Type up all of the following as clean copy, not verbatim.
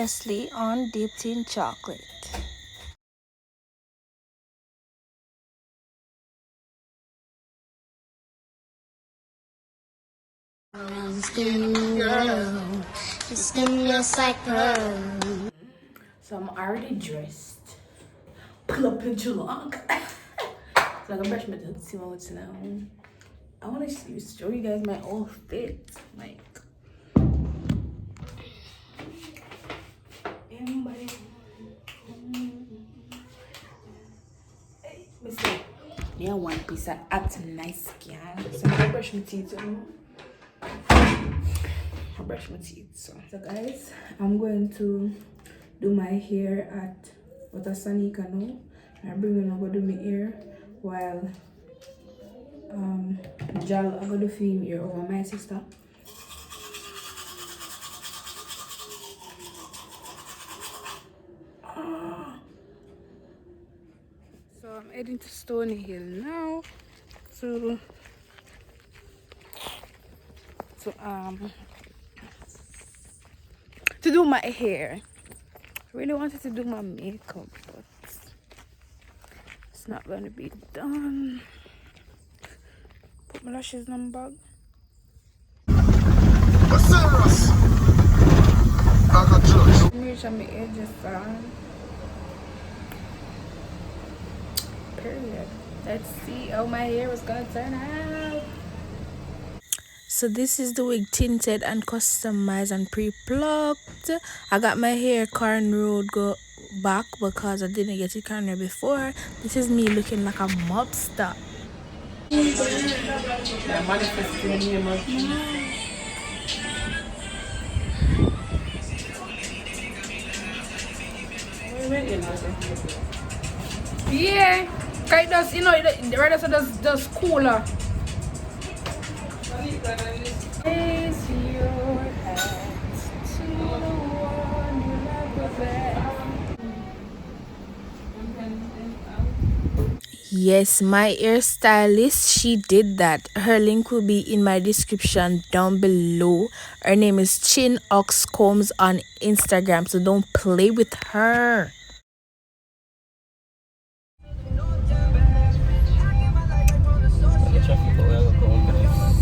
previously on Dipped in Chocolate. So I'm already dressed. Pull up in Geelong. So I'm gonna brush my teeth, see what's now. I wanna show you guys my outfit. Like anybody. Hey, listen. Yeah, one piece of act nice, yeah. So I'm gonna brush my teeth. I brush my teeth. So guys, I'm going to do my hair at Watasanika now. I'm bringing over do my hair while Jal I'm gonna do film here over my sister. So I'm heading to Stony Hill now to do my hair. I really wanted to do my makeup, but it's not gonna be done. Put my lashes in my bag. I'm reaching my edges on. Period. Let's see how my hair is gonna turn out. So this is the wig tinted and customized and pre-plucked. I got my hair cornrowed go back because I didn't get it cornrowed before. This is me looking like a mobster. Yeah, kind of, you know, the right side does cooler. Raise your hands to the one you love the best. Yes, my hairstylist, she did that. Her link will be in my description down below. Her name is Chin Ox Combs on Instagram, so don't play with her.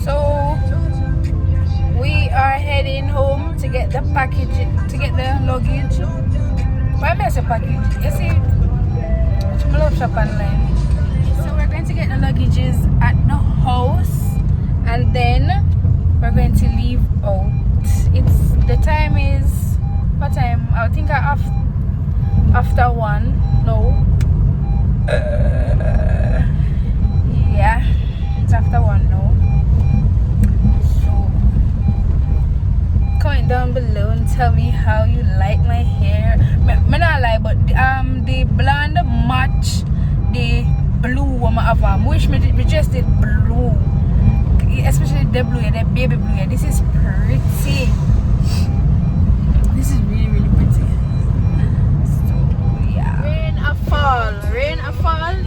So we are heading home to get the package, to get the luggage. Why am I say package? You see, I love shop online. So we're going to get the luggages at the house, and then we're going to leave out. The time is, what time? I think after 1. No. Yeah, it's after 1 now. So comment down below and tell me how you like my hair. Me not lie, but the blonde match the blue one I have on. Wish me just did blue, especially the blue, the baby blue. This is pretty. This is really, really pretty. So yeah. Rain a fall in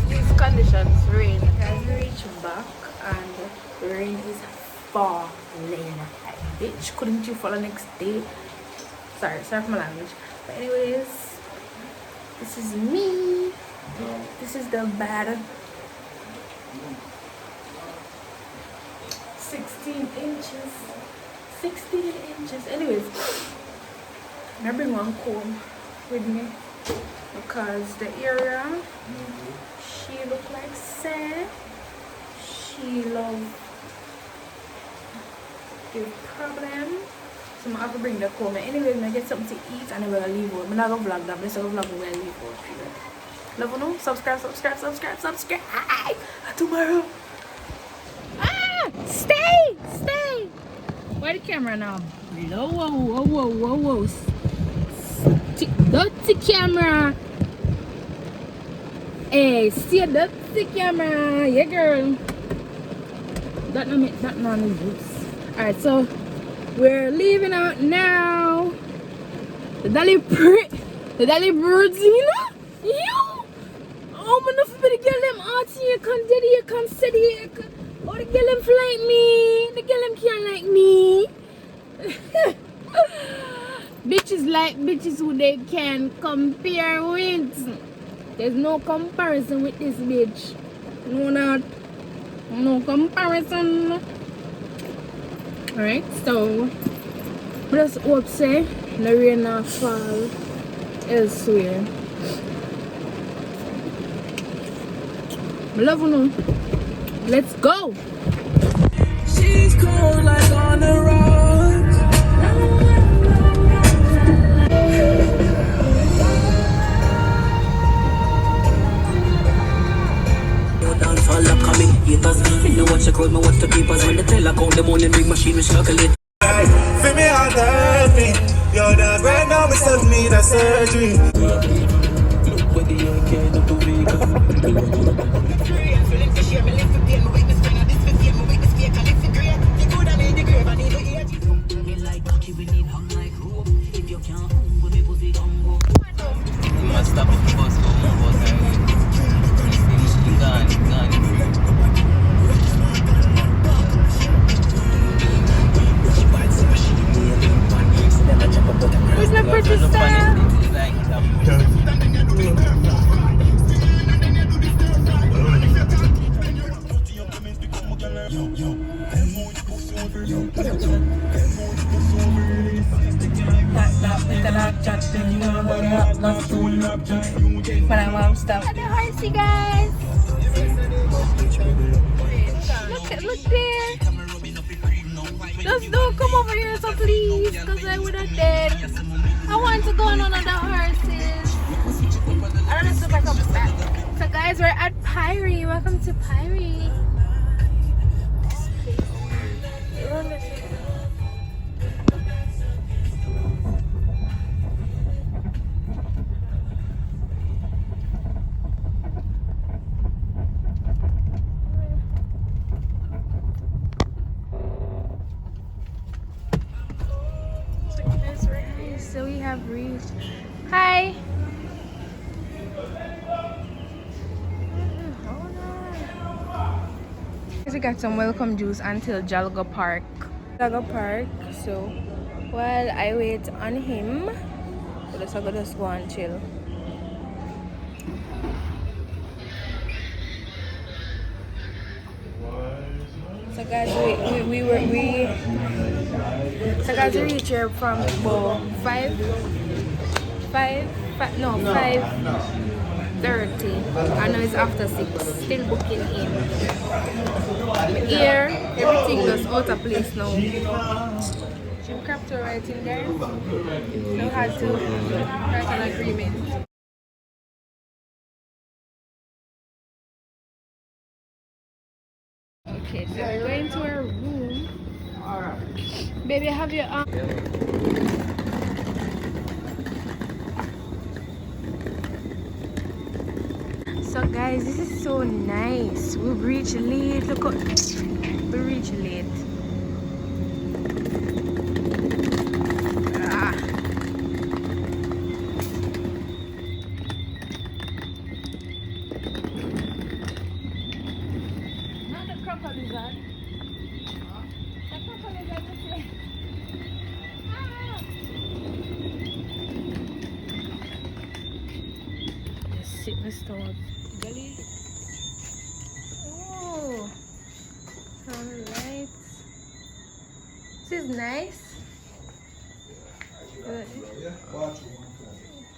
these conditions. Rain. As we reach back and the rain is falling. Bitch, couldn't you fall the next day? Sorry for my language. But anyways, this is me. This is the bad 16 inches. 16 inches. Anyways, I bring one comb with me because the area she look like say she love the problem. So I have to bring the comb. Anyways, I get something to eat and I'm gonna leave out. I'm not gonna vlog that, but I'm gonna vlog when I leave out. Love you know? Subscribe. Tomorrow. Stay. Why the camera now? Whoa. Dirty camera. Hey, see dirty camera. Yeah, girl. That none is loose. Alright, so we're leaving out now. The dolly birds, you know? You! Oh, man, enough for the girl them artsy, you can daddy, you can steady. Oh, the girl them like me. The girl them can't like me. Bitches like bitches who they can compare with. There's no comparison with this bitch. No, not. No comparison. Alright, so just hope say the rain not fall elsewhere. Love you. Let's go. She's cold like on the rocks. Dance all upcoming haters. Me know what you crowd, me watch the papers. When they tell account the money, big machine we calculate. Feel me out hurt me. You're the right now, we still need a surgery. Look where the AK don't do vegan. Stop it, boss, Where's my purchase style? When I want stuff. At the horsey, guys. Look there. Just don't come over here, so please, because I would have dead. I want to go on another horses. I don't know if I come back. So guys, we're at Pyrie. Welcome to Pyrie. So we have reached. Hi. We got some welcome juice until Jalga Park. So while I wait on him, let's just go and chill. So guys, we reached here from about 5:30. I know it's after 6. Still booking in. Here, everything is out of place now. Jim Crafter writing there. No had to write an agreement. Okay, so we're going to our room. Baby, have your So guys, this is so nice. We've reached late. Look at we reached late. Ah. Not the crocodile lizard. The crocodile lizard this way. Ah. Let's sit in the stove. Gully. Oh, some lights. This is nice. Good.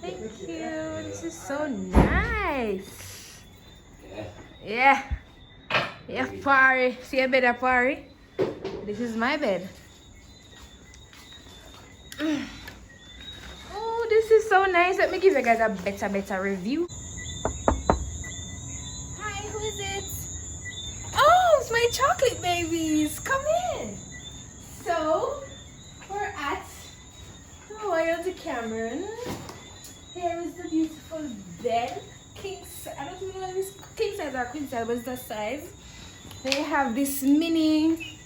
Thank you. This is so nice. Yeah. Yeah, Pari. See a bed, Pari? This is my bed. Oh, this is so nice. Let me give you guys a better review. Hi, who is it? Oh, it's my chocolate babies. Come in. So, we're at Royal Decameron. Here is the beautiful bed. I don't even know if it's king size or queen size, but it's the size. They have this mini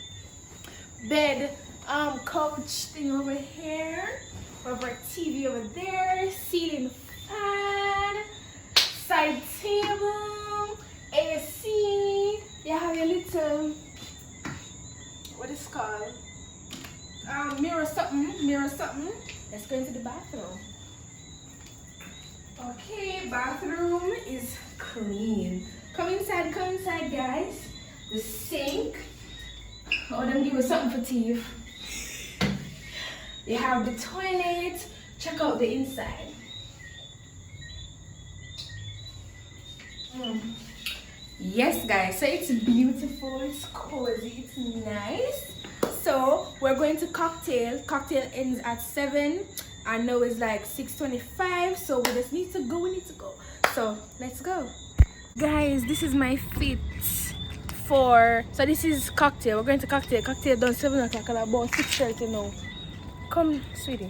bed couch thing over here. We have our TV over there, ceiling fan, side table, AC. You have your little, what is it called? Mirror something. Let's go into the bathroom. Okay, bathroom is clean. Come inside, guys. The sink. Oh, them give us something for teeth. You have the toilet. Check out the inside. Yes, guys. So it's beautiful. It's cozy. It's nice. So we're going to cocktail. Cocktail ends at 7. I know it's like 6:25. So we just need to go. So let's go. Guys, this is my fit for. So this is cocktail. We're going to cocktail. Cocktail done 7 o'clock and about 6:30 now. Come, sweetie.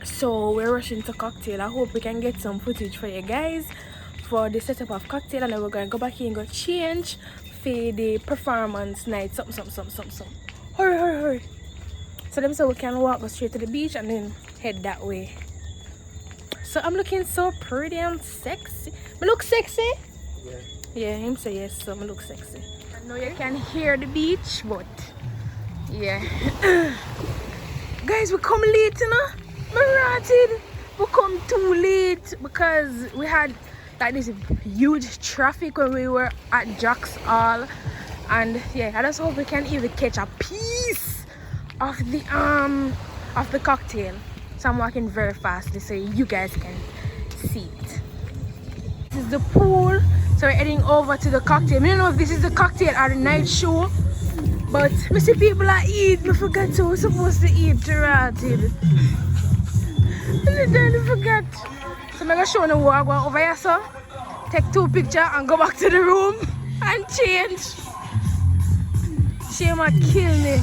So we're rushing to cocktail. I hope we can get some footage for you guys for the setup of cocktail, and then we're going to go back here and go change for the performance night. Some. Hurry. So them so we can walk go straight to the beach and then head that way. So I'm looking so pretty and sexy. Me look sexy? Yeah, him say yes, so me look sexy. I know you can hear the beach, but yeah. Guys, we come late, you know? Me ratted. We come too late because we had like this huge traffic when we were at Jack's Hall. And yeah, I just hope we can even catch a piece of the cocktail. So I'm walking very fast so you guys can see it. This is the pool. So we're heading over to the cocktail. I don't know if this is the cocktail or the night show, but we see people are eating. I forgot to we're supposed to eat rotted. I forgot. So I'm gonna show you walk over here, so take 2 pictures and go back to the room and change. She might kill me.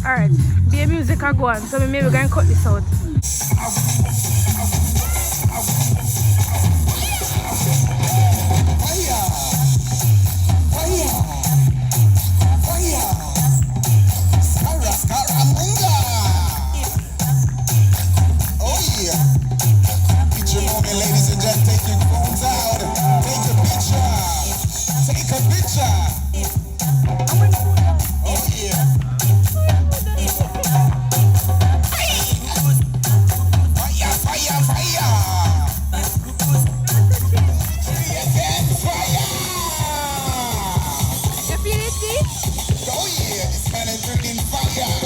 Alright, the music are going, so maybe we're gonna cut this out. Ladies and gentlemen, take your phones out. Take a picture. Take a picture. Oh yeah. Fire, fire, fire. Again, fire. You feel it, see? Oh yeah, this man is bringing fire.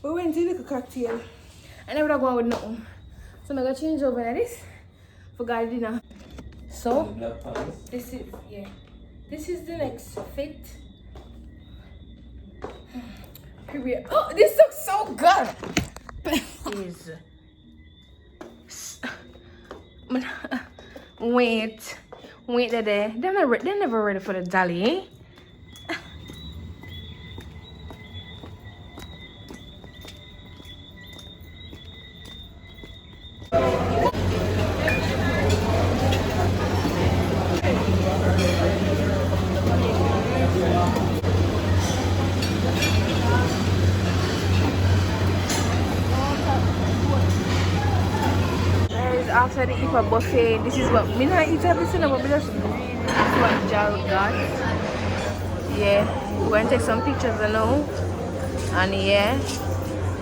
We went to the cocktail. I never go with nothing. So I'm gonna change over like this for guys dinner. So this is the next fit. Period. Oh, this looks so good. Please. Wait there. They're never ready for the dolly, eh? After the IFA buffet, this is what me not eat everything, but this is what Jarrell got. Yeah, we're gonna take some pictures now, and yeah,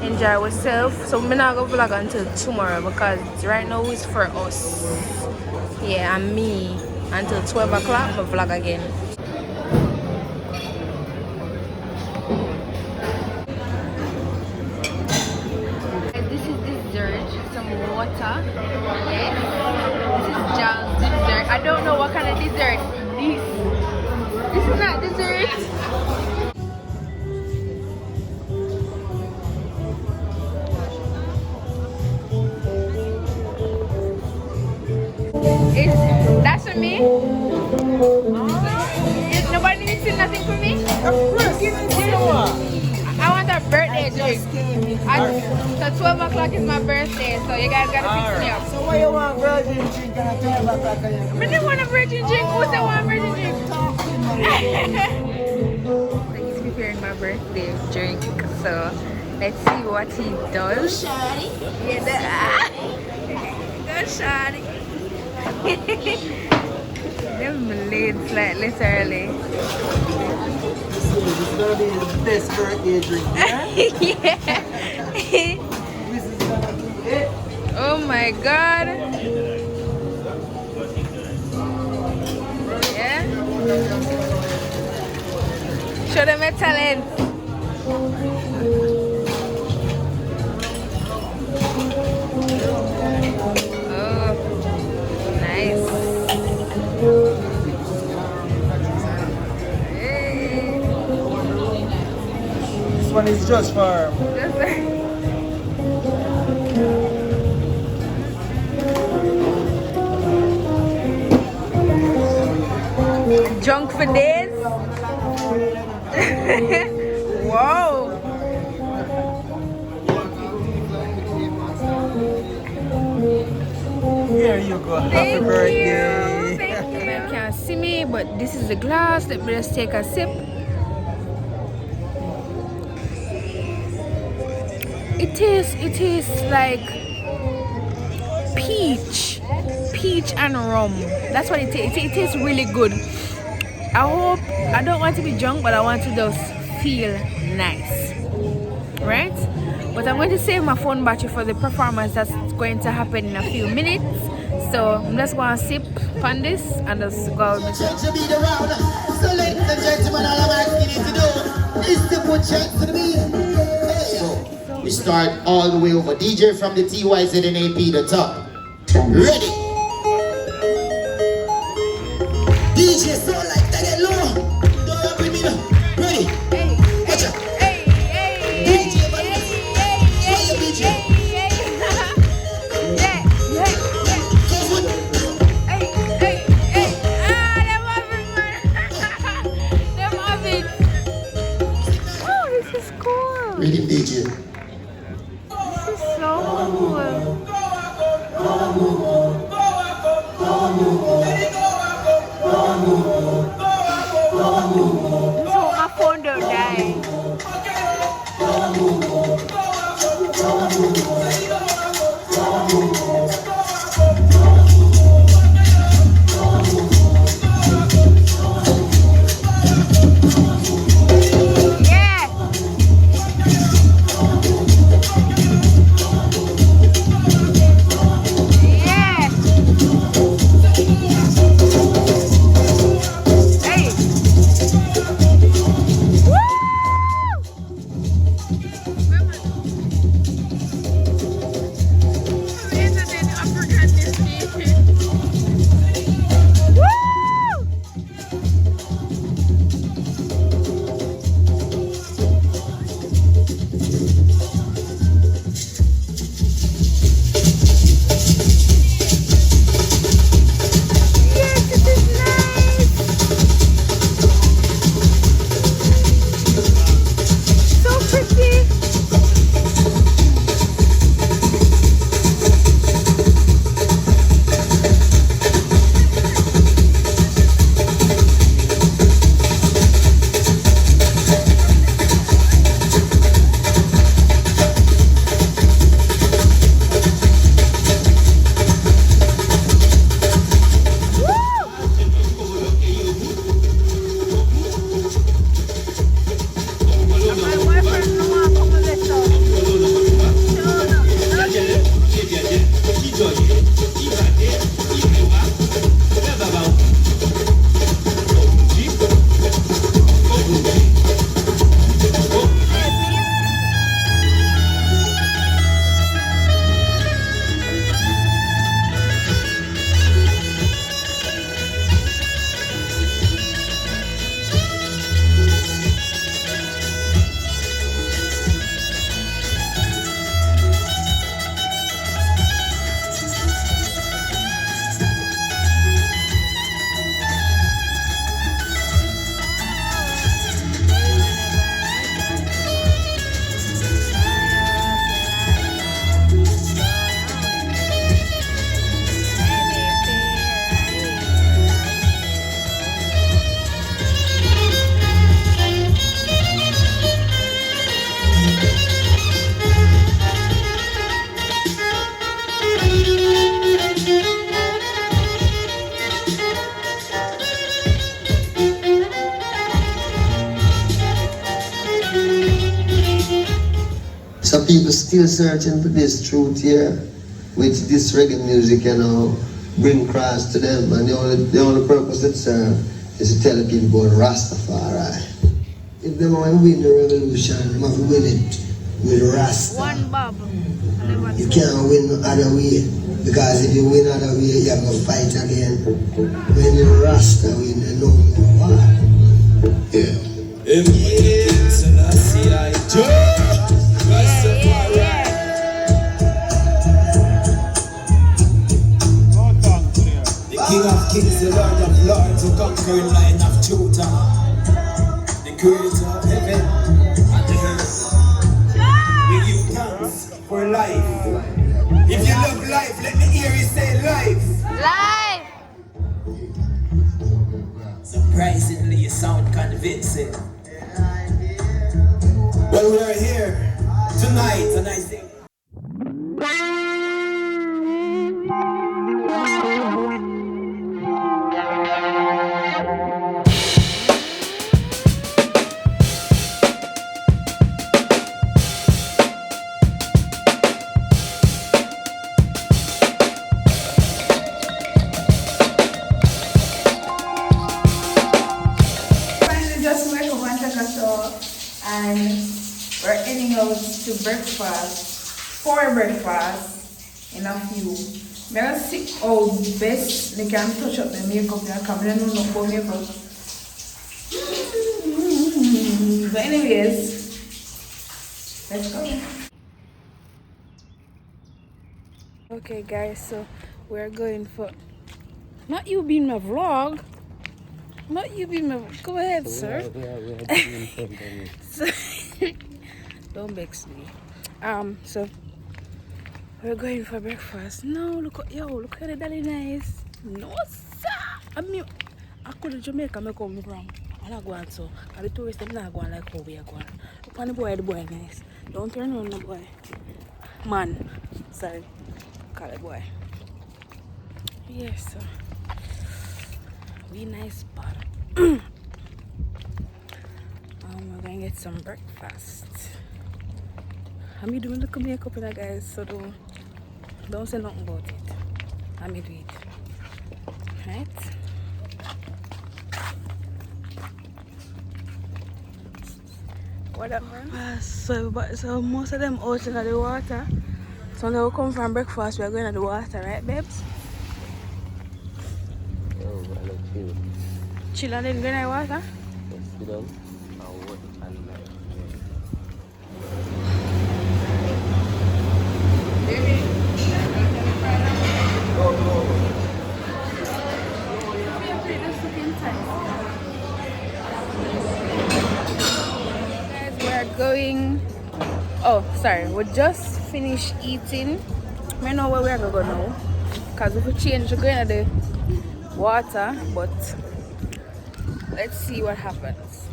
enjoy ourselves. So we're not gonna vlog until tomorrow because right now it's for us. Yeah, and me until 12 o'clock. We'll vlog again. This is dessert, some water. Yes. This is John's dessert. I don't know what kind of dessert this is not dessert. That's for me? Nobody needs to nothing for me? I want a birthday drink. So 12 o'clock is my birthday, so you guys gotta fix me up. So why you want virgin drink and 12 o'clock? I didn't want a virgin drink. Who said I want a virgin drink? So he's preparing my birthday drink. So let's see what he does. Yeah, go shawty. Them lids like literally. This is gonna be the best birthday drink. Yeah. This is gonna be it. Oh my god. Yeah. Show them your talent. Oh, nice. Hey. This one is just for Junk for days. Whoa. here you go. Happy Thank birthday. you. Thank you. You can't see me, but this is the glass. Let me just take a sip. It is like peach and rum. That's what it tastes. It tastes really good. I don't want to be drunk, but I want to just feel nice, right? But I'm going to save my phone battery for the performance that's going to happen in a few minutes. So I'm just going to sip on this and just go. To be the round. So ladies and gentlemen, all I'm asking you to do is to put checks to the beat. So we start all the way over. DJ from the TYZNAP, the top. Ready? DJ, so like that get low. Don't rap with me now. Ready? Watch out. DJ, but follow DJ. Ready, DJ. This is so cool. So my phone don't die. So pretty. Some people still searching for this truth here, which this reggae music, bring Christ to them, and the only purpose it serves is to tell the people about Rastafari. If they want to win the revolution, they must win it with Rasta. One bubble. You can't win no other way, because if you win other way, you have to fight again. When you Rasta win, you know more war. Yeah. King of kings, the Lord of lords, the conquering Lion of Judah, the creator of heaven and the earth. We give thanks for life. If you love life, let me hear you say life. Live! Surprisingly, you sound convincing. Well, we are here tonight, and I think Finally just wake up and take a shower and we're heading out to breakfast. For breakfast in a few. I'm gonna see how best they can touch up the makeup and come in and look for makeup. But anyways, let's go. Okay guys, so we're going for not you being my vlog. Not you being my go ahead, sir. So, don't vex me. So we're going for breakfast. No, look at look at it, that is nice. No sir. I mean I could have Jamaica make come wrong. I'm not going so. I be tourists them not going like how we are going. Look on the boy nice. Don't turn on the boy. Man. Sorry. Call it boy. Yes, sir. We nice spot. We're gonna get some breakfast. I'm doing the makeup in that guys, so don't say nothing about it. I'm do it. Right? What up, man? So most of them out in the water. So when we come from breakfast, we are going to the water, right, babes? Oh, I like chill. Chill and then go in the water? Just sit down and watch and Guys, we're going. Oh, sorry, we just finished eating. I know where we're going to go now. Because we could change to go into the water, but let's see what happens.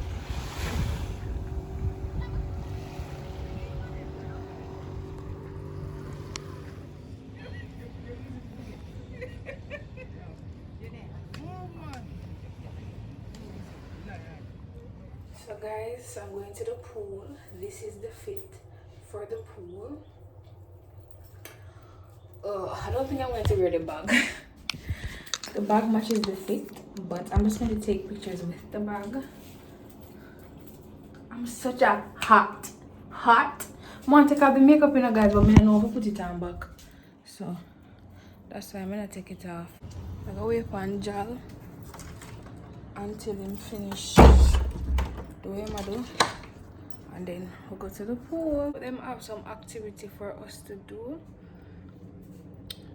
So guys, I'm going to the pool. This is the fit for the pool. I don't think I'm going to wear the bag. The bag matches the fit, but I'm just going to take pictures with the bag. I'm such a hot. I want to take off the makeup, guys, but I don't know if I put it on back. So that's why I'm going to take it off. I'm going to wait on Jal until him finish the way I do. And then we'll go to the pool. Them have some activity for us to do.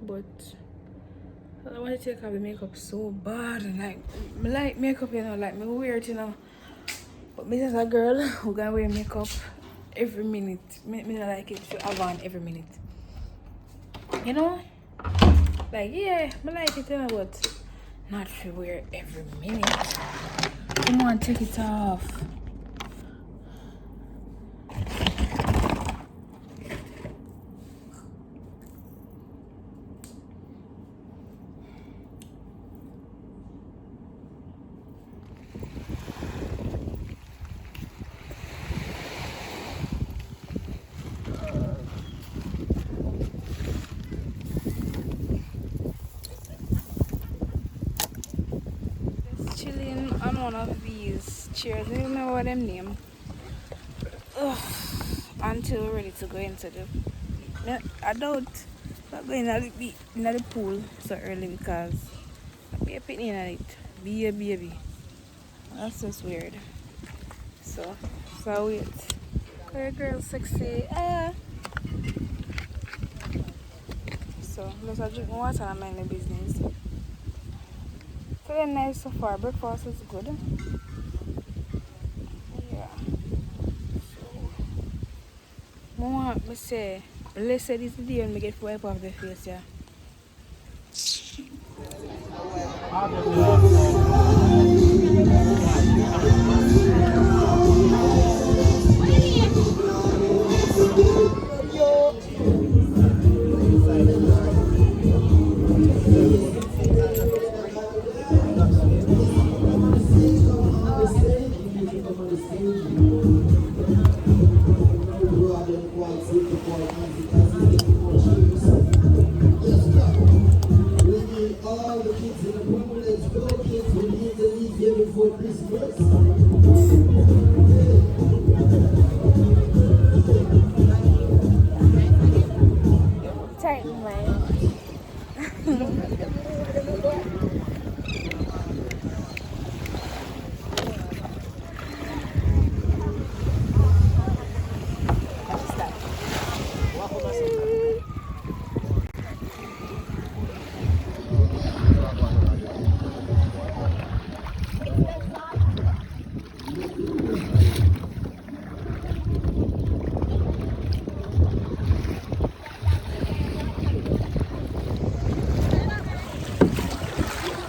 But I don't want to take off the makeup so bad. Like, I like makeup, like me weird, But me as a girl who gonna wear makeup every minute. Me don't like it to have on every minute. Like, yeah, I like it, but not to wear every minute. Come on, take it off. chairs. I don't know what them name. Ugh. Until we're ready to go into the. No, I don't. Not going to the pool so early because I'll be a picnic in it. Be a baby. That's just weird. So wait. Girl, sexy. So let's drink water and mind the business. Very nice so far. Breakfast is good. Yeah. So, Mama, me say, blessed is the day when we get to wipe off the face, yeah. Tight, man.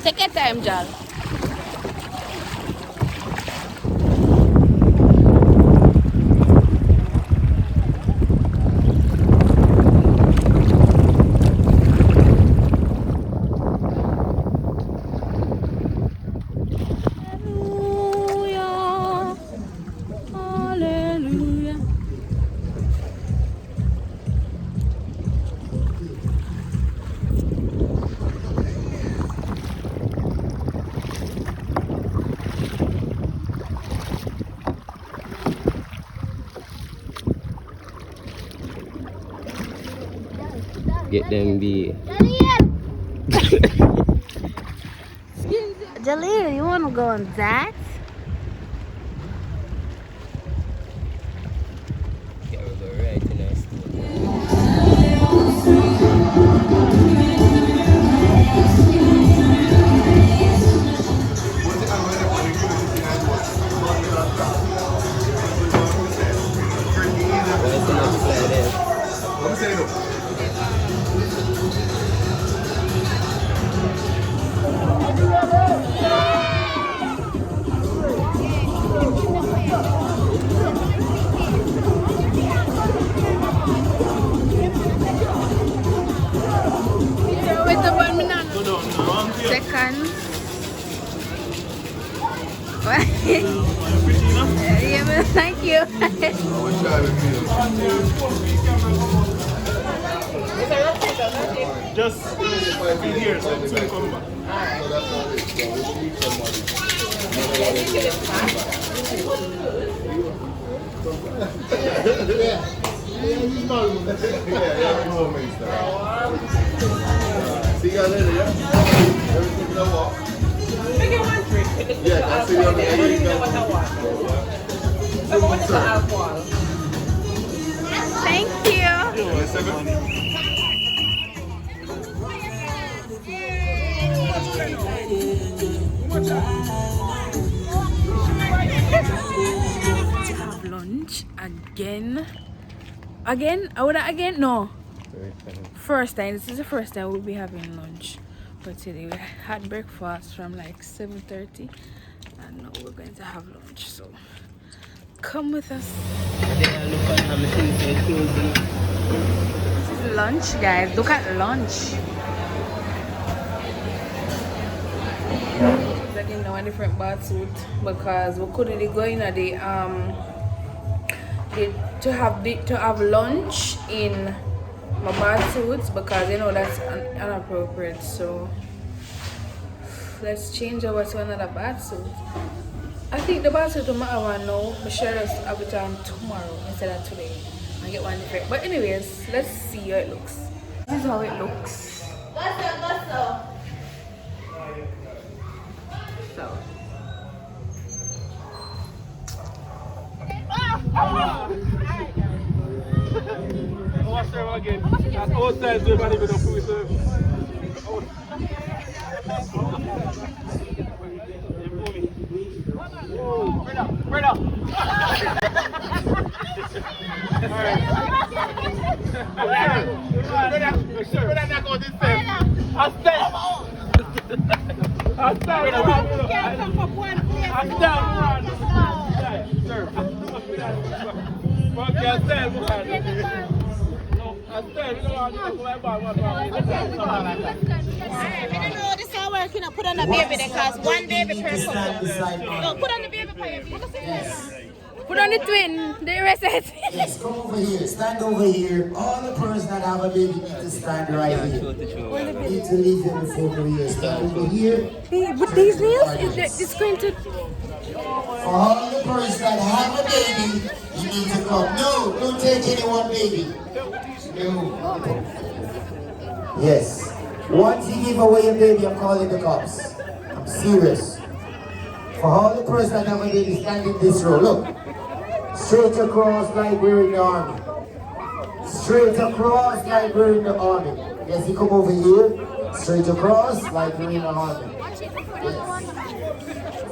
Take your time, John. Hallelujah. Hallelujah. Get them be. Jaleel, you want to go on that? Yeah, we go right in our store. Wait up on me now. Second. Yeah, but thank you. Just be here so it's going to come back. See you later, yeah? Everything will walk. Yeah, I see you on the Thank you. To have lunch again. Again? No. First time. This is the first time we'll be having lunch. But today we had breakfast from like 7:30 and now we're going to have lunch. So come with us. This is lunch, guys. Look at lunch. Again, now a different bath suit because we couldn't go in at the to have lunch in my bath suits because you know that's inappropriate. So let's change over to another bath suit. I think the basket to my hour now, but sure just have it on tomorrow instead of today. I get one different. But anyways, let's see how it looks. This is how it looks. So. Watch them again. That's outside, they might even know food service. Spread up. Spread up, not go this way. I'll stand. Put on the baby because one baby per couple. No, put on the baby for your Put on the twin, the rest of it. Yes, come over here. Stand over here. All the persons that have a baby need to stand right here. Need to leave them before New Year. Stand over here. With these nails, it's going to... For all the persons that have a baby, you need to come. No, don't take anyone baby. No. Yes. Once you give away a baby, I'm calling the cops. I'm serious. For all the persons that have a baby, stand in this row. Look. Straight across like we're in the army. Straight across like we're in the army. Yes, you come over here. Straight across like we're in the army. Yes.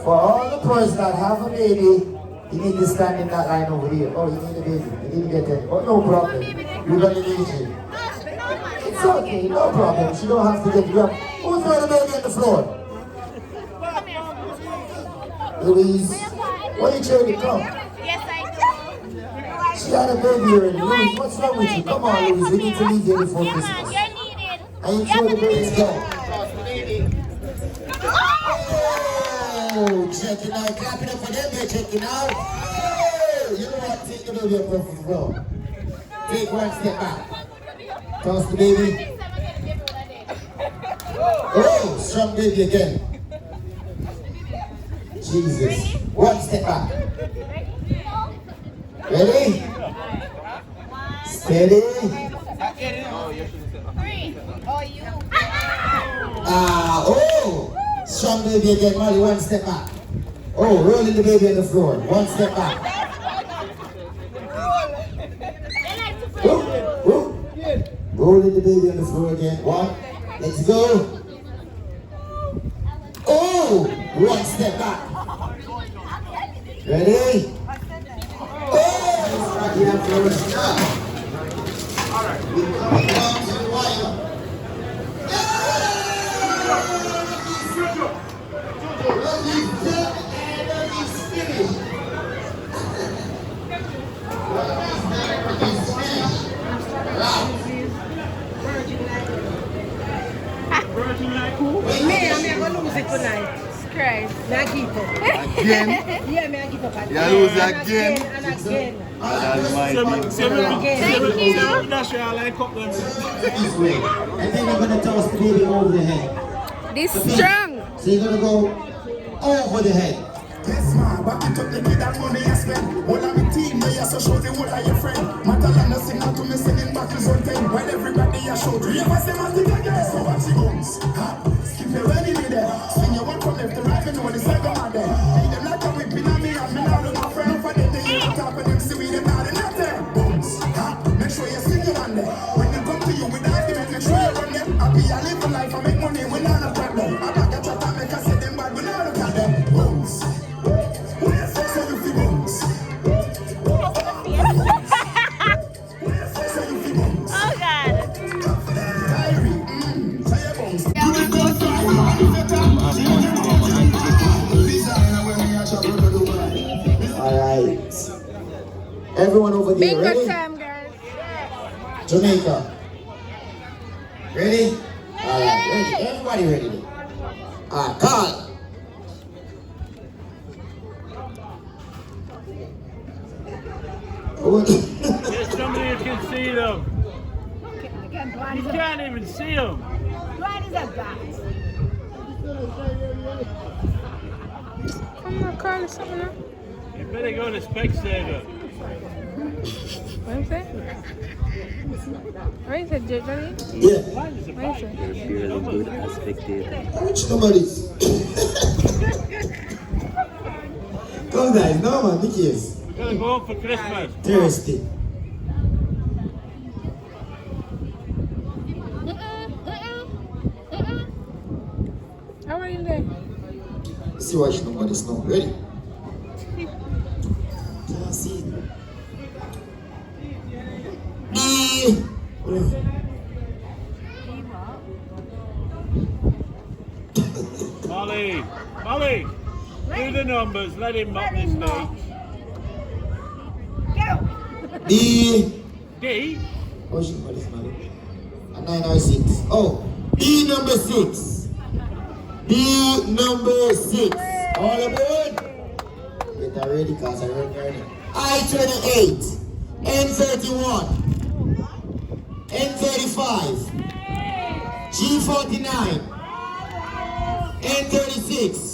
For all the persons that have a baby, you need to stand in that line over here. Oh, you need a baby. You need to get it. Oh, no problem. We're going to need you. It's okay, no problem. She don't have to get you up. Who's got the baby on the floor? Louise, why you trying to come? Yes, I do. She had a baby already. Louise, what's wrong with you? Come on, Louise. We need to leave here before Come Christmas. on, you're needed. Are you sure the baby's gone? Oh, check it out. Clap it up for them. They're checking out. Oh, you know what? Take the baby up off the floor. Take one step back. Toss the baby. Oh, strong baby again. Jesus. One step back. Ready? Steady. Oh. Strong baby again, Molly. One step back. Oh, rolling the baby on the floor. One step back. Rolling the baby on the floor again. One. Let's go. Oh, one step back. Ready? Oh, it's rocking up for us now. All right. We're coming down to the wire. I'm going to lose it tonight. Christ. I give up. Again? Yeah, I give up again. You lose again? And again. That's my thing. This way. And then you're going to toss the baby over the head. This strong. So you're going to go over the head. Yes, man, back it up the kid that money I spend. All of my team, they are so show the whole of your friend. Matalana sing out to me singing back his own thing. While everybody are show three of us, they must take again. So watch the guns. Skip your ready me there. Swing your one from left to right, and know the second man there. Make them like a whipping on me, and me now look my friend. For them, they hear the top of them, see we them now, they're not there. Bones. Make sure you sing your man there. When they come to you with the argument, make sure you run them. Happy, I live a life, I make money, we not a problem. I back a chat, I make a say them bad, we not look at them. Bones. Oh, God. Alright. Everyone over there, Bingo ready? time, guys. Jamaica. Ready? Alright, ready. Everybody ready? Alright, call. There's somebody who can see them. You can't even see them. What is that, guys? I'm not calling something now. You better go to Specsavers. What you say? What you say, Johnny? Yeah. What you say? Really good aspected. Which number is? Come guys, no man, Nick is We're gonna go home for Christmas. thirsty. How are you there? See why she number is not ready. Can't see it. Molly, do the numbers. Let him mop the stage. D. D. Oh, she number is not it. 906. Oh, D number 6. D number 6. All aboard. Get that ready, cause I ready. I-28. N31. N35. G49. N36.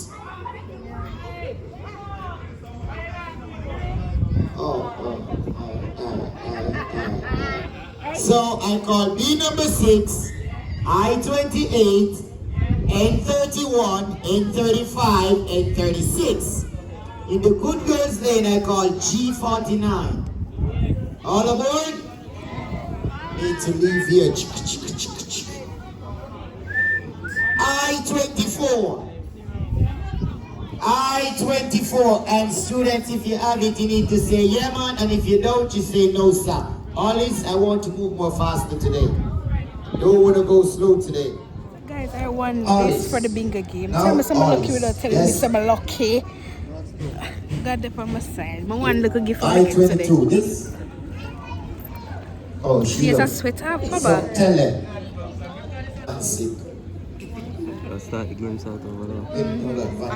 So I call B number 6, I-28, N31, N35, N36. In the good girls lane I call G49. All aboard? Need to leave here. I-24. I-24. And students, if you have it, you need to say yeah man, and if you don't, you say no sir. Always, I want to move more faster today. Don't want to go slow today. Guys, I won Always. this for the bingo game. Now, Tell me some lucky always. without telling Yes. me some lucky. Got that on my side. My one little gift for the game today. I-22. This. Oh, she. Yes, I sweat up, So Baba. tell her. I'm sick. I'll start the games out over there.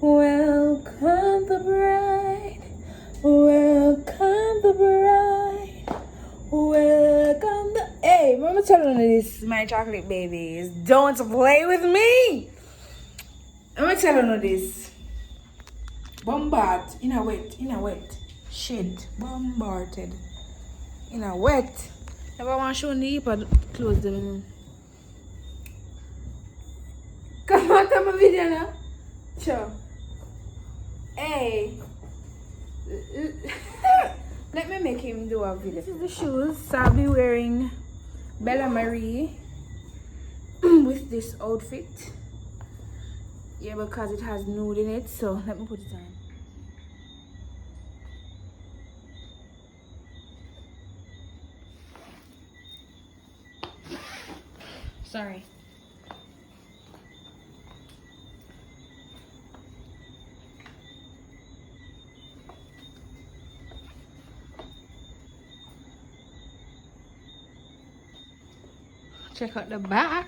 Welcome the bride. Welcome the bride. Welcome the. Hey, mama telling you this, my chocolate babies. Don't play with me. I'm telling you this. Bombard in a wet. Shit. Bombarded. In a wet. Never want to show the iPad close them. Come on, tell my video now. Sure. Hey. Let me make him do a video. This is the shoes I'll be wearing Bella Marie with this outfit. Yeah, because it has nude in it, so let me put it on. Sorry. Check out the back.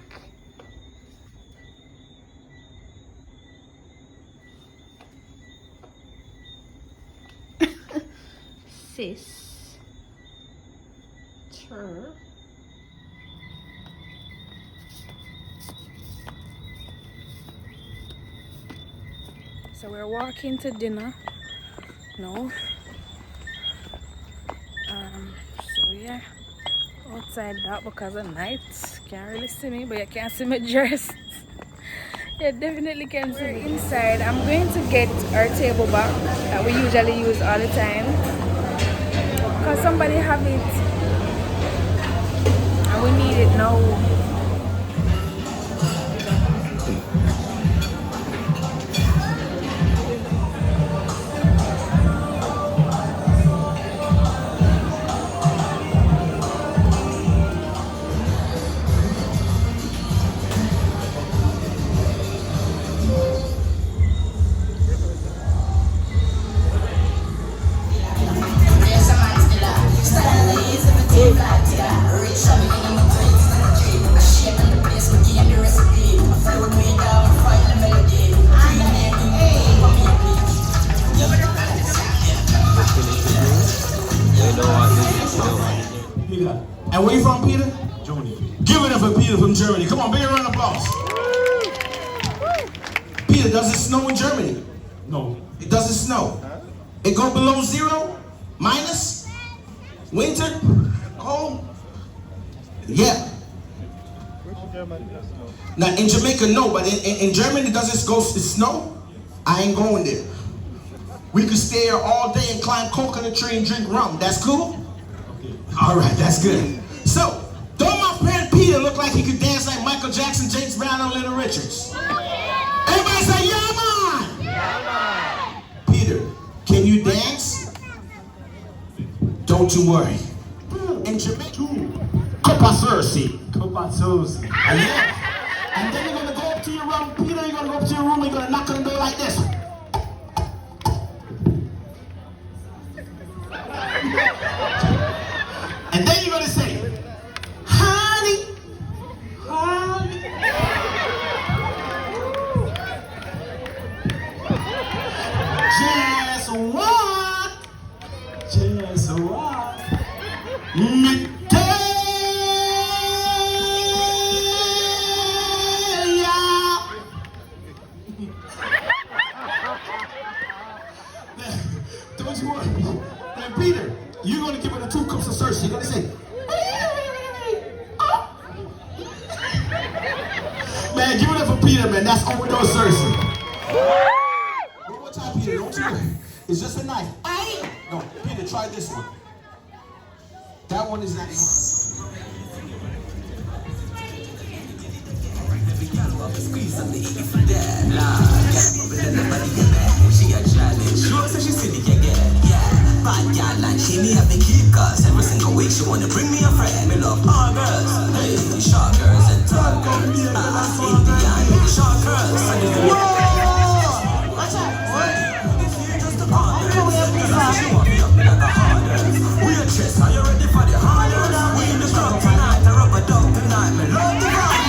Sister. So we're walking to dinner. No. So yeah. Outside that because of night. Can't really see me, but you can see my dress. You definitely can see me. Inside, I'm going to get our table back that we usually use all the time. Because somebody have it. And we need it now. And where you from, Peter? Germany. Give it up for Peter from Germany. Come on, big round of applause. Peter, does it snow in Germany? No. It doesn't snow. It go below 0? Minus? Winter? Cold? Yeah. Now in Jamaica, no, but in Germany, does it go snow? I ain't going there. We could stay here all day and climb coconut tree and drink rum. That's cool? Okay. All right, that's good. So, don't my friend Peter look like he could dance like Michael Jackson, James Brown, and Little Richards? Everybody say, yeah, man! Yeah, man! Peter, can you dance? Don't you worry. In Jamaica, Copa Cersei. Copa Cersei. Yeah. And then you're gonna go up to your room, Peter, you're gonna go up to your room, you're gonna knock on the door like this. And then you're gonna say, honey, honey. Just what? Me tell ya. Don't you worry. Now, Peter, you're gonna give her the 2 cups of Cersei. You're gonna say, man, give it up for Peter, man. That's overdose Cersei. One more time, Peter. Don't you worry. It's just a knife. No, Peter, try this one. That one is not She a challenge. Sure, so she silly again. Yeah, bad gal and she me have the key cause every single week she wanna bring me a friend. Me love all girls, hey, short girls and tall girls. Indian, short girls. Whoa! Watch out! Just a partner. She want me up like a harder. We a chest, are you ready for the harder? We in the strong tonight, I rub a dog tonight. Me love the vibe.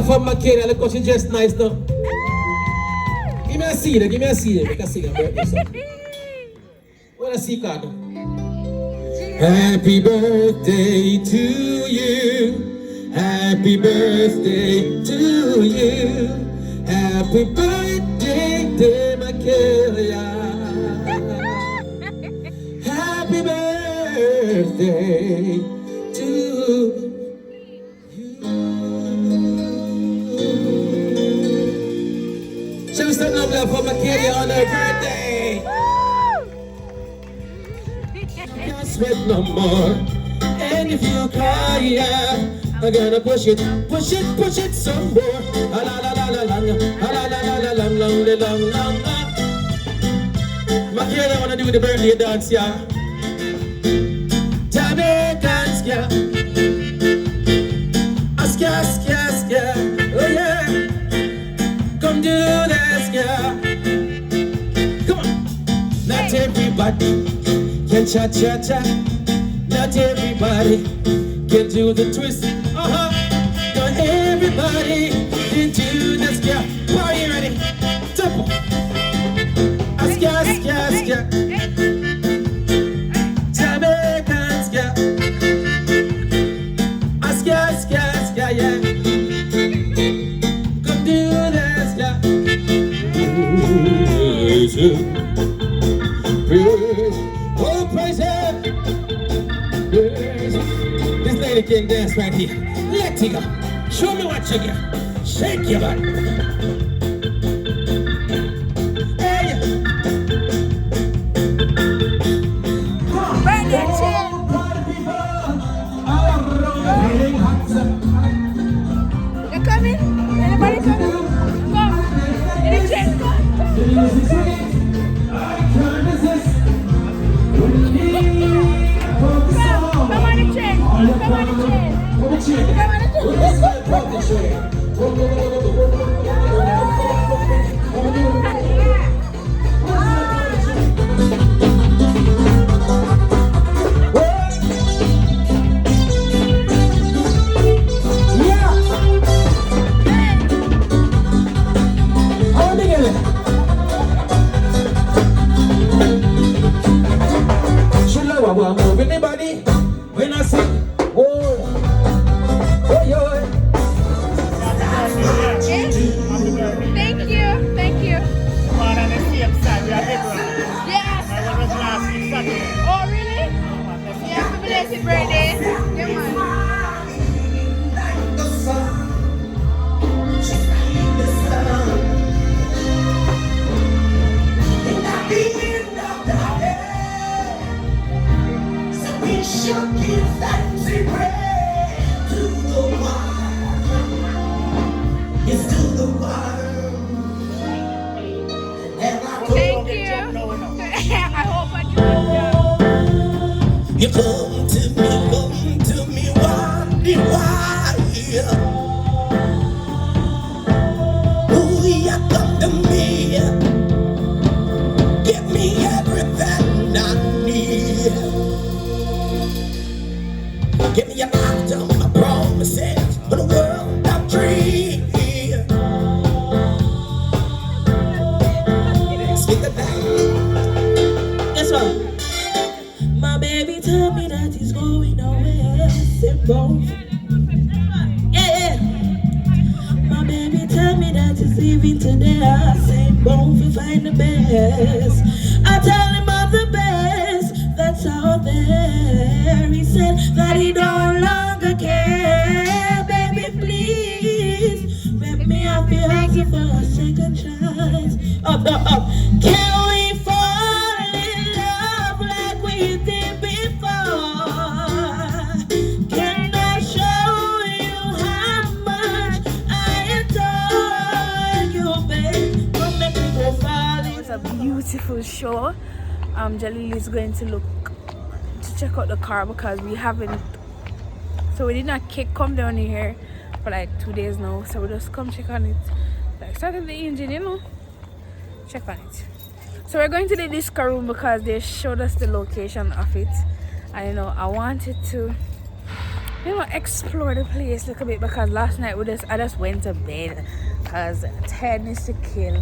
From Makeda, look how she dressed nice now. Give me a seed, make a seed and birthday song. What a secret. Happy birthday to you. Happy birthday to you. Happy birthday, dear Makeda. Happy birthday to you. Show some love for Makeda on her birthday. Can't sweat no more. And if you cry, yeah, I'm gonna push it some more. La la la la la la la la la la la la la la la la. girl, I wanna do the birthday dance, yeah. Jamaicans, yeah. Aska, oh yeah. Come do this, yeah. Come on. Not everybody can cha-cha-cha. Not everybody can do the twist. Not everybody can do this, yeah. Party ready? Tempo. Aska. Jamaicans, yeah. Aska, yeah. Come do this, yeah. Praise, oh praise it. This lady can dance right here. Let it go. Show me what you got. Shake your body. Hey. Birthday chill. You coming? Anybody coming? Come. Any chill? Come. Come on the train. Come on the train. Come on the train. Move anybody when I sing. Oh, yeah. Thank you. Man, on the same side, we are everyone. Yes. My one was last week Saturday. Oh, really? Yeah, happy belated birthday. Yeah, man. Thank you. I hope I do. You come to me, why? Ooh, you come to me, give me everything I need. Give me your life, my promises for the world of dreams. Speak the thing. Guess what? My baby told me that he's going away. Simple. Yeah. My baby told me that he's leaving today. I say, "Bon, we find the best." I tell him about the best that's out there. He said that he don't longer care. Baby, please, let me have your hands for a second chance. Up. Can we fall in love like we did before? Can I show you how much I adore you, babe? Don't make me go fall in It was a beautiful show. Jalil is going to check out the car because we haven't. So we did not come down here for like 2 days now. So we just come check on it. Like started the engine, check on it. So we're going to the disco room because they showed us the location of it. And I wanted to explore the place a little bit because last night I just went to bed because tiredness to kill.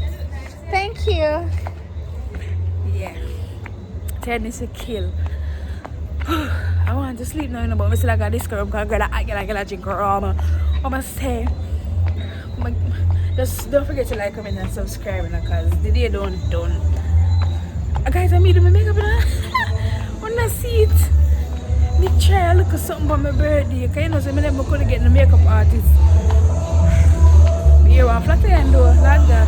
Thank you. Yeah, tiredness to kill. I want to sleep now, but I still got this girl because I got drink rum. I'm gonna say, just don't forget to like, comment, and subscribe because the day done. Guys, I made my makeup on the seat. Me try look at something for my birthday. Because so I never could get the makeup artist. Here, I'm flat and do like that.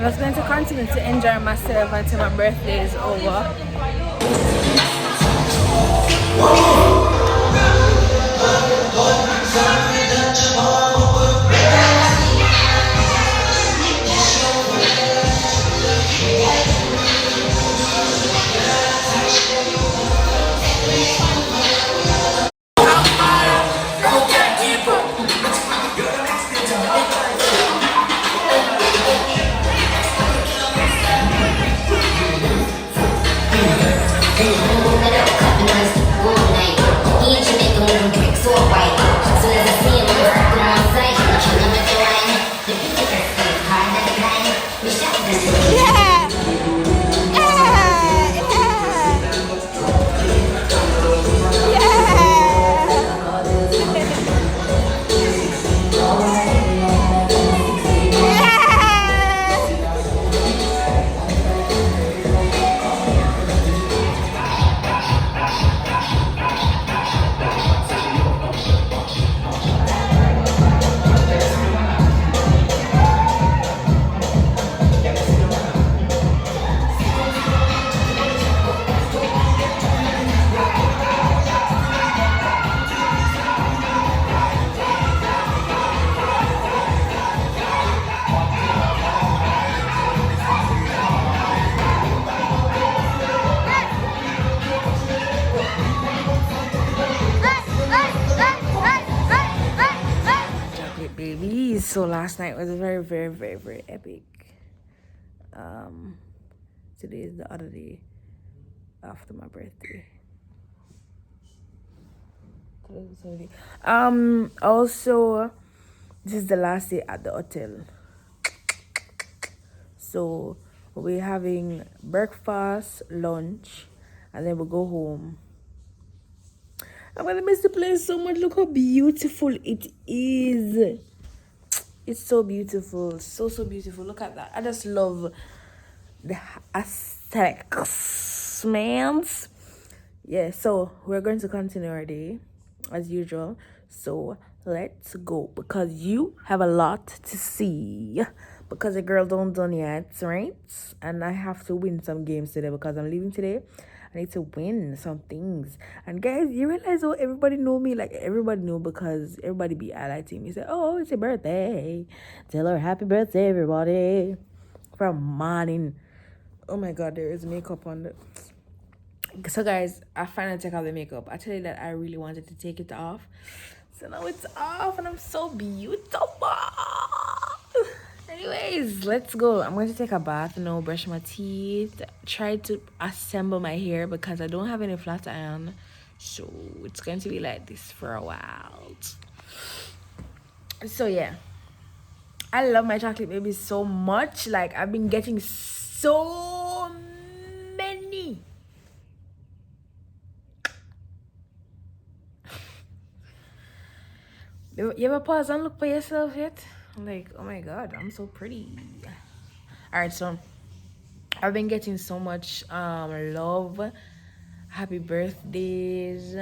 just going to continue to enjoy myself until my birthday is over. Baby, so last night was very, very, very, very epic. Today is the other day after my birthday. Also, this is the last day at the hotel. So we're having breakfast, lunch, and then we'll go home. I'm gonna miss the place so much. Look how beautiful it is. It's so beautiful. So beautiful. Look at that. I just love the aesthetics, man. Yeah, so we're going to continue our day as usual. So let's go, because you have a lot to see. Because the girl don't done yet, right? And I have to win some games today because I'm leaving today. I need to win some things. And guys, you realize how everybody know me? Like, everybody know because everybody be highlighting me. Say, oh, it's your birthday. Tell her happy birthday, everybody. From morning. Oh my God, there is makeup on the... So guys, I finally take off the makeup. I tell you that I really wanted to take it off. So now it's off and I'm so beautiful. Anyways, let's go. I'm going to take a bath now, brush my teeth, try to assemble my hair because I don't have any flat iron. So it's going to be like this for a while. So yeah, I love my chocolate baby so much. Like, I've been getting so many. You ever pause and look for yourself yet? Like, oh my God, I'm so pretty. All right, so I've been getting so much love. Happy birthdays.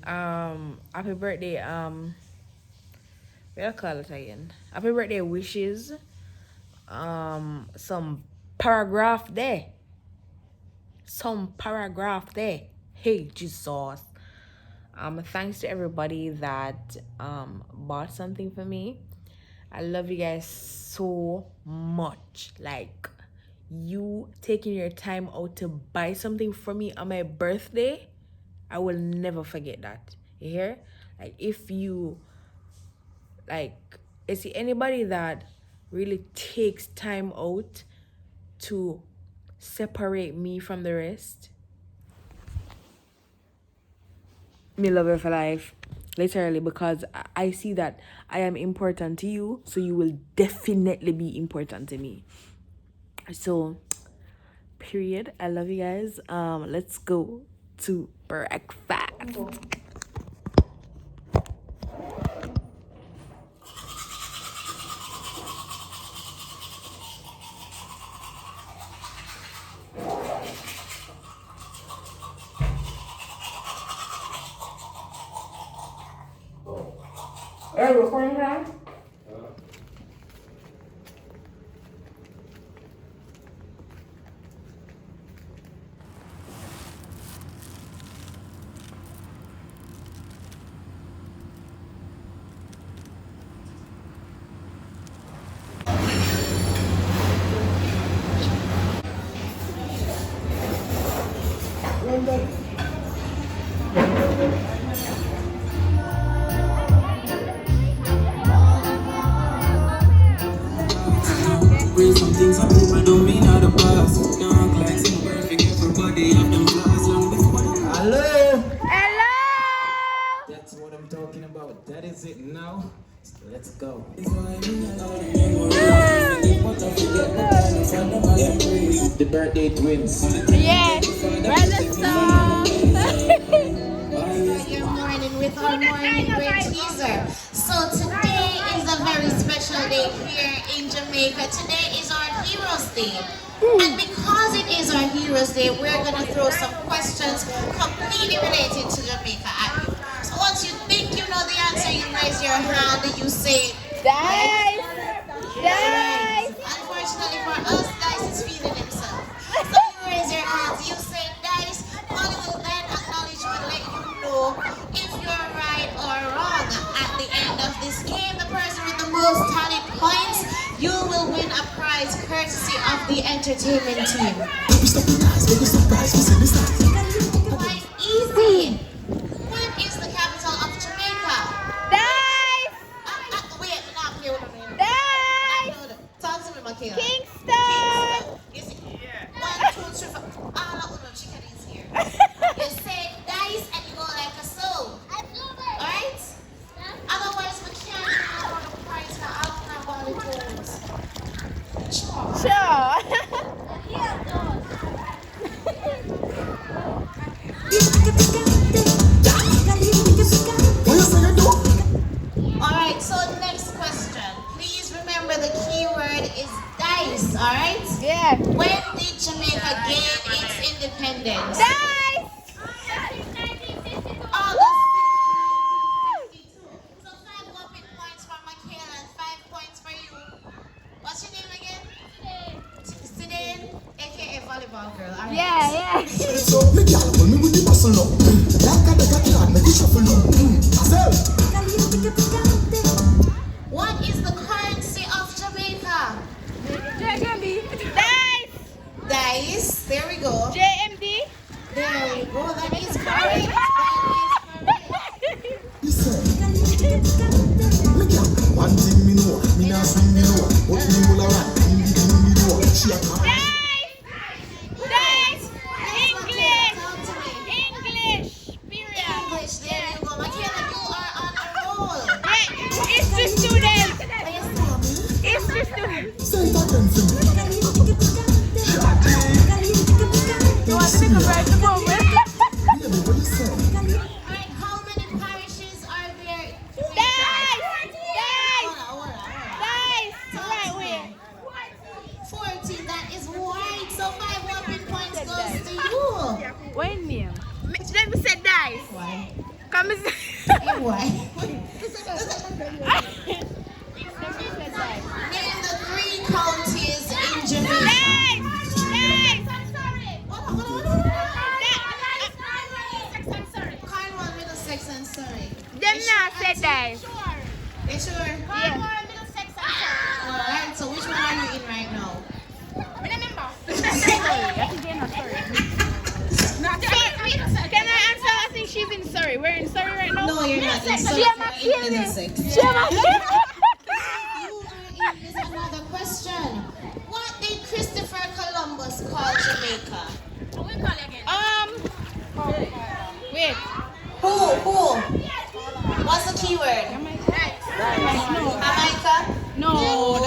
Happy birthday. What do I call it again? Happy birthday wishes. Some paragraph there. Hey, Jesus. Thanks to everybody that bought something for me. I love you guys so much. Like, you taking your time out to buy something for me on my birthday, I will never forget that. You hear? Like, if you, like, you see anybody that really takes time out to separate me from the rest, me love you for life. Literally, because I see that I am important to you, so you will definitely be important to me. So, period. I love you guys. Let's go to breakfast. Hey, recording time? Bring some things up, people don't mean out the past. Now act like some perfect, everybody have them flaws long before. Hello! Hello! That's what I'm talking about. That is it now. So let's go. The birthday twins. Yeah, brother song. Your morning with our morning great teaser. So today is a very special day here in Jamaica. Today is our Heroes Day. And because it is our Heroes Day, we're going to throw some questions completely related to Jamaica at you. So once you think you know the answer, you raise your hand and you say, Dice! Dice! Unfortunately for us, Dice is feeling himself. So you raise your hands, you say Dice, Molly will then acknowledge you and let you know if you're right or wrong. At the end of this game, the person with the most tallied points, you will win a prize courtesy of the entertainment team. Quite easy. What is the capital of Jamaica? Dice! Wait, not here with me. Dice! Talk to me, Michaela. Kingston! You see, 1, 2, 3, 4. Ah, that woman, chicken is here. You say Dice and you go like a soul. Alright? Otherwise, we can't have the prize for alcohol tones. Sure. Alright, so next question. Please remember the key word is dice, alright? Yeah. When did Jamaica gain its independence? Dice! August 1952. So 5 whopping points for Michaela and 5 points for you. What's your name again? Sidane, aka Volleyball Girl. All right. Yeah, yeah. So, me gal, when me with the bustle up. Like a decathlon, make it shuffle up. What is the currency of Jamaica? Dice! Dice. There we go. JMD? There we go. That is correct. Me gal, one thing me know, me not swing me know, but me will around, me know, she a come. Dice! English! Talk to me. English! Period. English. There you go. Michaela, you are on a roll. Yeah, history student! Are you still me? History student! Say it again for me. You want to make a bright moment? Baby, what you say? Alright, how many parishes are there in Jamaica? Dice! Dice! Hold on. Dice! Talk Right to way. me. 40, that is right. So 5 whopping points goes to you. What name? Let me say dice. Why? Come and Why? say. Name the 3 counties in Jamaica. Dice! Dice! Cornwall, Middlesex, and Surrey. Them not say dice. You sure? Yeah. Alright, so which one are you in right now? Can I answer? I think she's in Surrey. We're in Surrey right now. No, you're not in Surrey. She You're in Middlesex. She am This is another question. What did Christopher Columbus call Jamaica? Wait. Who? What's the keyword? Jamaica? No,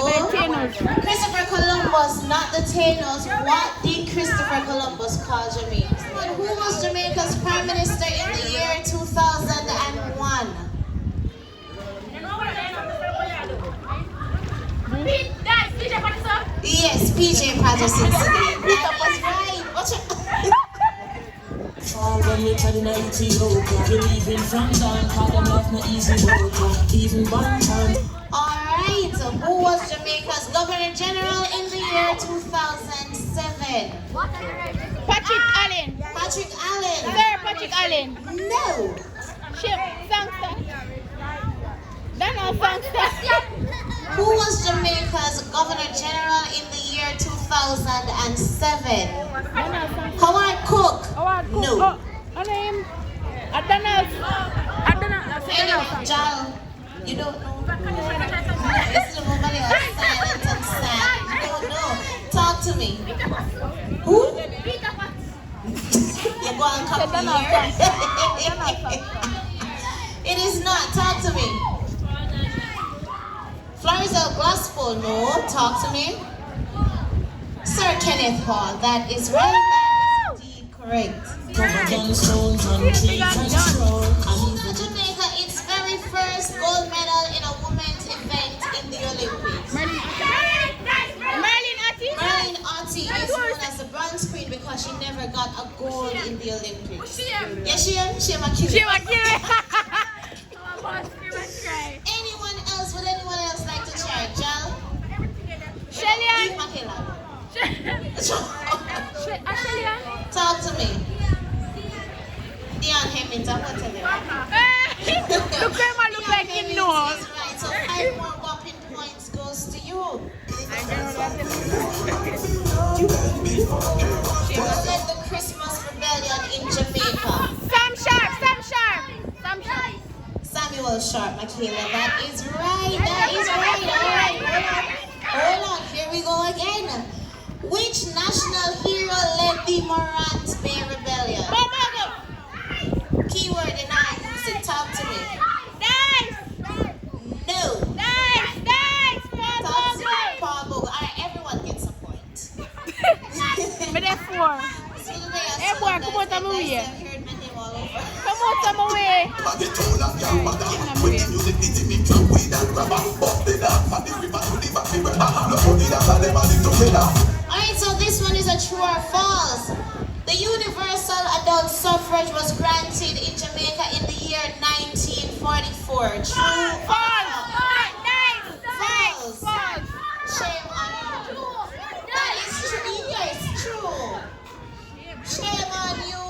the Taínos. Christopher Columbus, not the Taínos. What did Christopher Columbus call Jamaica? And who was Jamaica's prime minister in the year 2001? Yes, PJ Patterson. That is right. Watch it. When you're treading a Ethiopia, you're leaving from down, cause them life no easy road, even one time. Alright, who was Jamaica's Governor General in the year 2007? Patrick Allen. Patrick Allen. Sir Patrick Allen. No. Ship. Sangster. Donald Sangster. Who was Jamaica's Governor General in the year 2007? Howard Cook. Howard Cook. No. Jal, you don't know. It's the woman else silent and sad. You don't know. Talk to me. Who? You go and copy here. It is not. Talk to me. Florizel Glassful, no. Talk to me. Sir Kenneth Hall, that is right. That is indeed correct. Jamaica, its very first gold medal in a women's event in the Olympics. Merlin Ottey is known as the bronze queen because she never got a gold in the Olympics. Yes, she is. She Anyone else? Would anyone else like to try? Jal? Shelly? Talk to me. Dion Hamilton, whatever. Look like you know. Right, so 5 more whopping points goes to you. Who led the Christmas rebellion in Jamaica? Sam Sharp. Samuel Sharp, Michaela. That is right. All right. Hold on. Here we go again. Which national hero led the Morant Bay Rebellion? Keyword and I use it. Talk to me. No. Talk to me. Paul Bogle. All right, everyone gets a point. But that's 4. Hey boy, come on, I'm away. Come on, I'm away. Alright, so this one is a true or false. The universal adult suffrage was granted in Jamaica in the year 1944. True or false? False. Shame on you. That is true. Yes, true. Shame on you.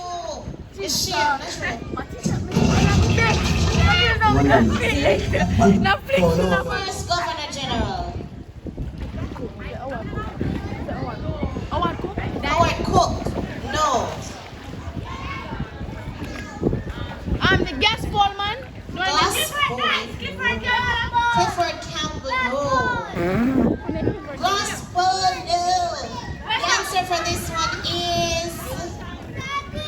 It's shame. That's right. First Governor General. Howard Cook. No. The gas ball man. Clifford Campbell. No. Gospel. No. The answer for this one is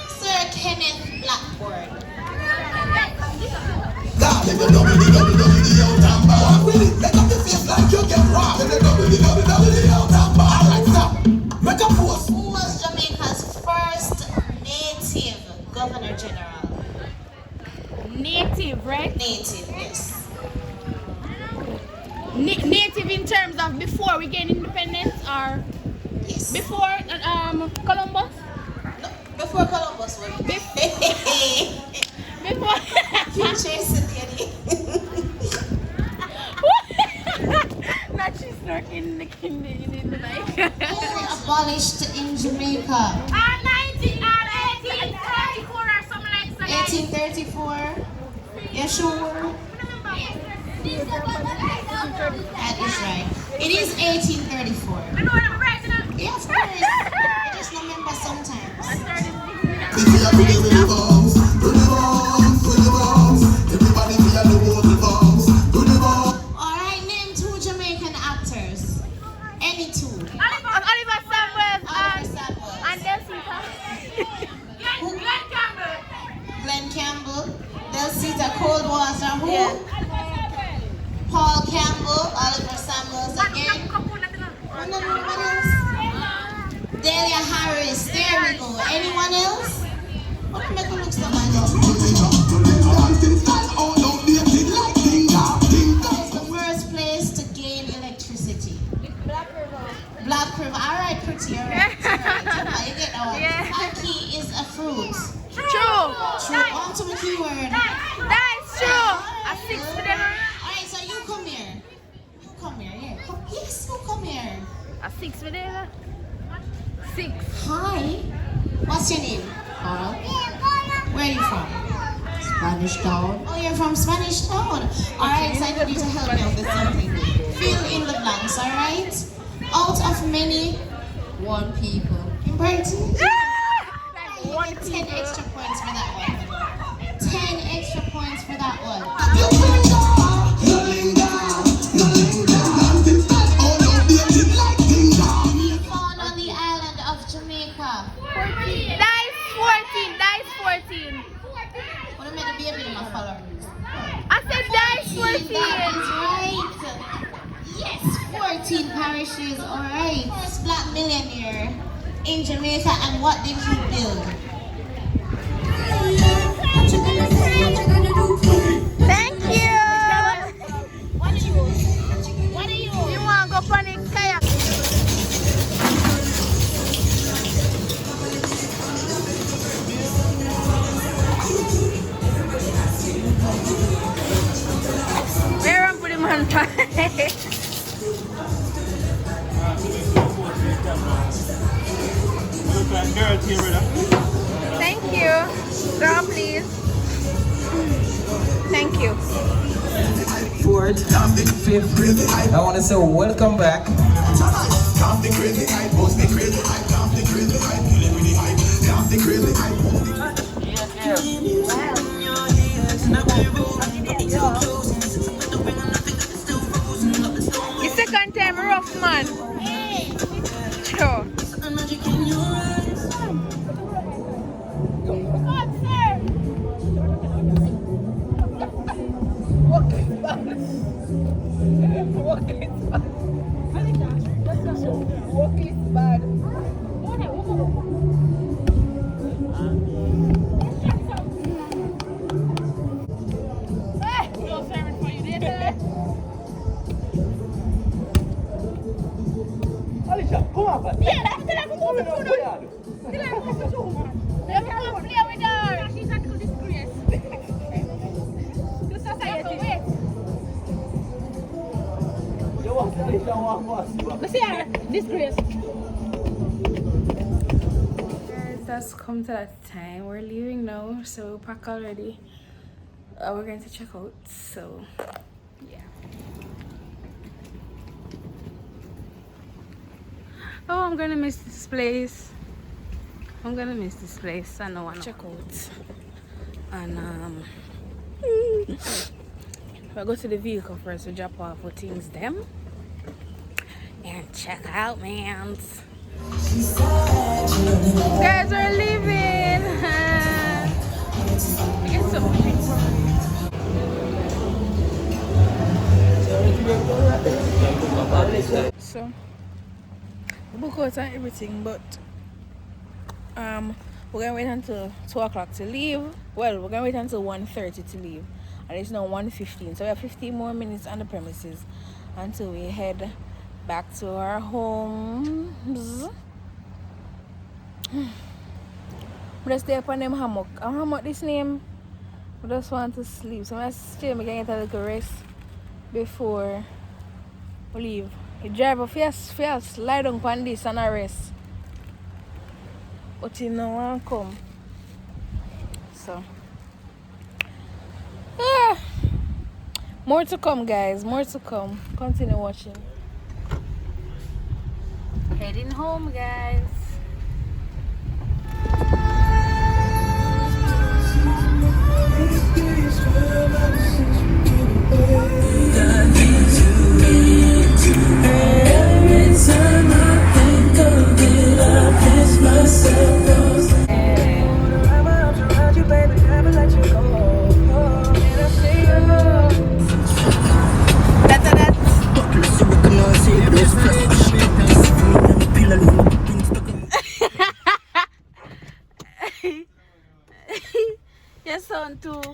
Sir Kenneth Blackburn. Who was Jamaica's first native Governor General? Native, right? Native, yes. Native in terms of before we gain independence or Yes. before Columbus? No, before Columbus was. Before. Keep chasing Kenny. Not she's snorking in the night. Abolished in Jamaica. 1834 or something like that. 1834. Yeah, sure. That is right. It is 1834. Yeah, of course. I just remember sometimes. Alright, name 2 Jamaican actors. Any 2. Oliver Samuel and Delsita. Glenn Campbell. Delsita Coldwater. Who? Yeah. Paul Campbell. Oliver Samuels again. Anybody else? Delia Harris. There we go. Anyone else? What make it look so much? The first place to gain electricity. Black River. Alright, pretty. Alright. You get that one. Yeah. Ackee is a fruit. True. On to my keyword. That's true. A 6 for them. Alright, so you come here. You come here, yeah. Yes, you come here. A 6 for them. 6. Hi. What's your name? Carl. Where are you from? Spanish Town. Oh, you're from Spanish Town. Alright, so I need you to help me out with something. Fill in the blanks, alright? Out of many, 1 people. In Brighton? Like 1 10 people. extra points for that one. 10 extra points for that one. That's right. Yes, 14 parishes, alright. First black millionaire in Jamaica, and what did he build? Thank you. What are you? What are you? You want to go on a kayak? Where am I putting my hand? Thank you. Girl, please. Thank you. Fourth, fifth, I want to say welcome back. The second time rough, man. Sure. Disgrace. Guys, that's come to that time. We're leaving now, so we'll pack already. We're going to check out, so yeah. Oh, I'm gonna miss this place. I know I check out. And we'll go to the vehicle first. We drop off our things them and check out, man. Guys, we're leaving. I get so much. So we book out and everything, but we're gonna wait until 2 o'clock to leave. Well, we're gonna wait until 1:30 to leave, and it's now 1:15, so we have 15 more minutes on the premises until we head back to our homes. We just stay up on them hammock. Hammock this name. We just want to sleep, so I stay and get a little rest before we leave. You drive a fast, lie down on this and a rest. But you know want to come. So more to come, guys, more to come. Continue watching. Heading home, guys.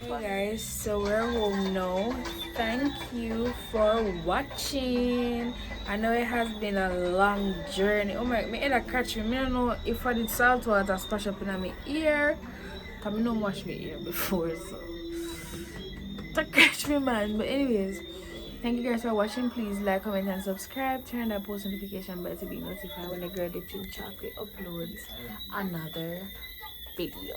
Hey guys, so we're home now. Thank you for watching. I know it has been a long journey. Oh my head a catch me. I don't know if I did salt water splash up in my ear. Cause I don't wash my ear before, so that catch me, man. But anyways, thank you guys for watching. Please like, comment and subscribe. Turn that post notification bell to be notified when the girl the Chocolate uploads another video.